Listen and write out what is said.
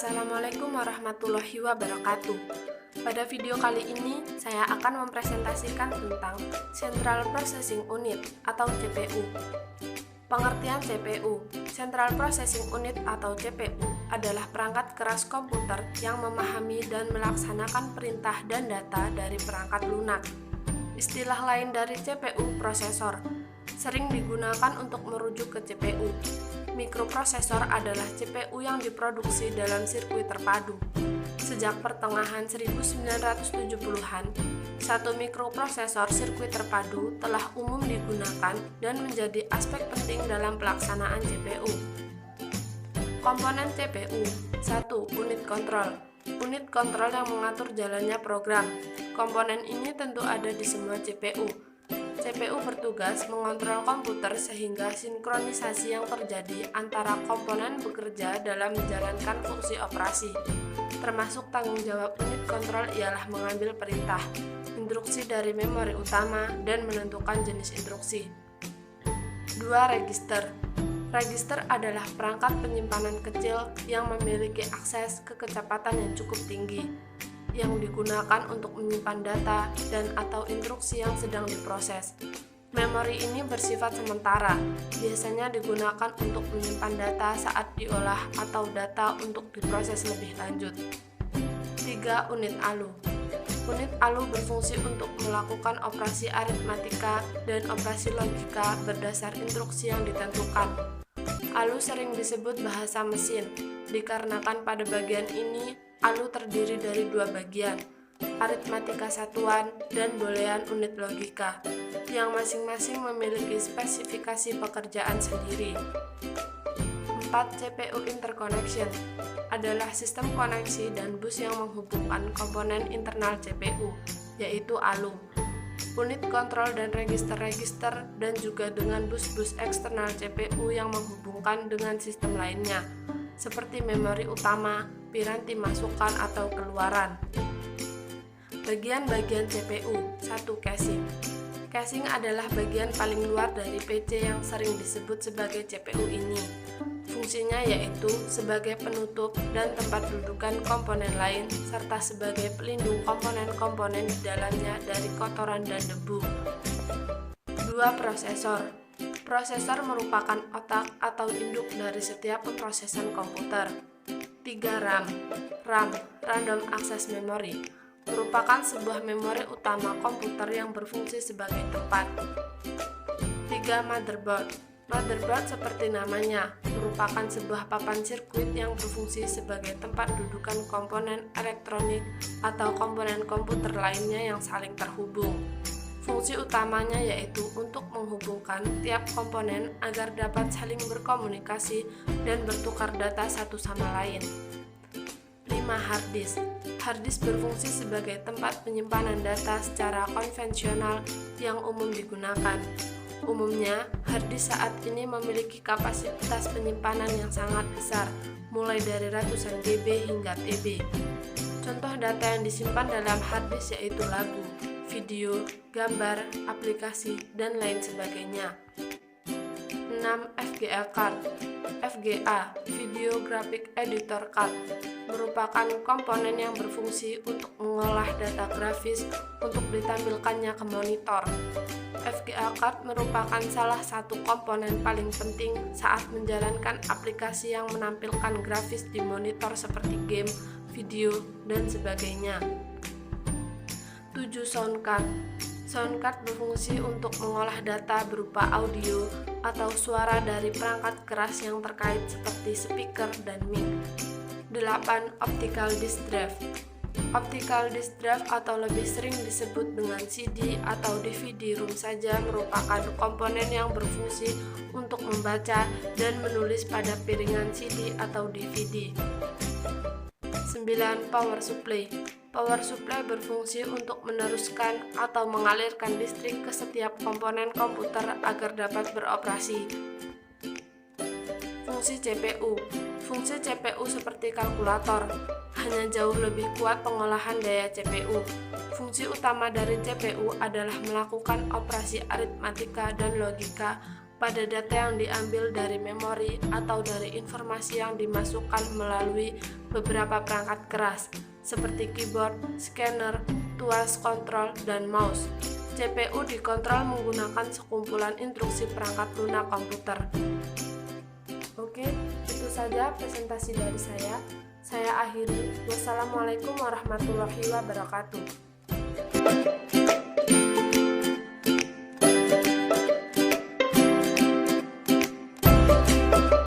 Assalamualaikum warahmatullahi wabarakatuh. Pada video kali ini, saya akan mempresentasikan tentang Central Processing Unit atau CPU. Pengertian CPU, Central Processing Unit atau CPU, adalah perangkat keras komputer yang memahami dan melaksanakan perintah dan data dari perangkat lunak. Istilah lain dari CPU, prosesor, sering digunakan untuk merujuk ke CPU. Mikroprosesor adalah CPU yang diproduksi dalam sirkuit terpadu. Sejak pertengahan 1970-an, satu mikroprosesor sirkuit terpadu telah umum digunakan dan menjadi aspek penting dalam pelaksanaan CPU. Komponen CPU. 1. Unit kontrol. Unit kontrol yang mengatur jalannya program. Komponen ini tentu ada di semua CPU. CPU bertugas mengontrol komputer sehingga sinkronisasi yang terjadi antara komponen bekerja dalam menjalankan fungsi operasi. Termasuk tanggung jawab unit kontrol ialah mengambil perintah, instruksi dari memori utama, dan menentukan jenis instruksi. 2. Register. Register adalah perangkat penyimpanan kecil yang memiliki akses ke kecepatan yang cukup tinggi, yang digunakan untuk menyimpan data dan atau instruksi yang sedang diproses. Memori ini bersifat sementara, biasanya digunakan untuk menyimpan data saat diolah atau data untuk diproses lebih lanjut. 3. Unit ALU. Unit ALU berfungsi untuk melakukan operasi aritmatika dan operasi logika berdasar instruksi yang ditentukan. ALU sering disebut bahasa mesin, dikarenakan pada bagian ini ALU terdiri dari dua bagian, aritmatika satuan dan boolean unit logika, yang masing-masing memiliki spesifikasi pekerjaan sendiri. 4. CPU interconnection adalah sistem koneksi dan bus yang menghubungkan komponen internal CPU, yaitu ALU, unit kontrol dan register-register, dan juga dengan bus-bus eksternal CPU yang menghubungkan dengan sistem lainnya, seperti memori utama, piranti masukan atau keluaran. Bagian-bagian CPU. 1. Caching. Caching adalah bagian paling luar dari PC yang sering disebut sebagai CPU ini. Fungsinya yaitu sebagai penutup dan tempat dudukan komponen lain, serta sebagai pelindung komponen-komponen di dalamnya dari kotoran dan debu. 2. Prosesor. Prosesor merupakan otak atau induk dari setiap pemrosesan komputer. 3. RAM. RAM, Random Access Memory, merupakan sebuah memori utama komputer yang berfungsi sebagai tempat. 3. Motherboard. Motherboard seperti namanya, merupakan sebuah papan sirkuit yang berfungsi sebagai tempat dudukan komponen elektronik atau komponen komputer lainnya yang saling terhubung. Fungsi utamanya yaitu untuk menghubungkan tiap komponen agar dapat saling berkomunikasi dan bertukar data satu sama lain. 5. Hard disk. Hard disk berfungsi sebagai tempat penyimpanan data secara konvensional yang umum digunakan. Umumnya, hard disk saat ini memiliki kapasitas penyimpanan yang sangat besar, mulai dari ratusan GB hingga TB. Contoh data yang disimpan dalam hard disk yaitu lagu, video, gambar, aplikasi, dan lain sebagainya. 6. VGA card. VGA, Video Graphic Editor Card, merupakan komponen yang berfungsi untuk mengolah data grafis untuk ditampilkannya ke monitor. VGA card merupakan salah satu komponen paling penting saat menjalankan aplikasi yang menampilkan grafis di monitor seperti game, video, dan sebagainya. 7. Sound card. Sound card berfungsi untuk mengolah data berupa audio atau suara dari perangkat keras yang terkait seperti speaker dan mic. 8. Optical disk drive. Optical disk drive atau lebih sering disebut dengan CD atau DVD ROM saja merupakan komponen yang berfungsi untuk membaca dan menulis pada piringan CD atau DVD. 9. Power supply. Power supply berfungsi untuk meneruskan atau mengalirkan listrik ke setiap komponen komputer agar dapat beroperasi. Fungsi CPU. Fungsi CPU seperti kalkulator, hanya jauh lebih kuat pengolahan daya CPU. Fungsi utama dari CPU adalah melakukan operasi aritmatika dan logika pada data yang diambil dari memori atau dari informasi yang dimasukkan melalui beberapa perangkat keras, seperti keyboard, scanner, tuas kontrol, dan mouse. CPU dikontrol menggunakan sekumpulan instruksi perangkat lunak komputer. Oke, itu saja presentasi dari saya. Saya akhiri. Wassalamualaikum warahmatullahi wabarakatuh.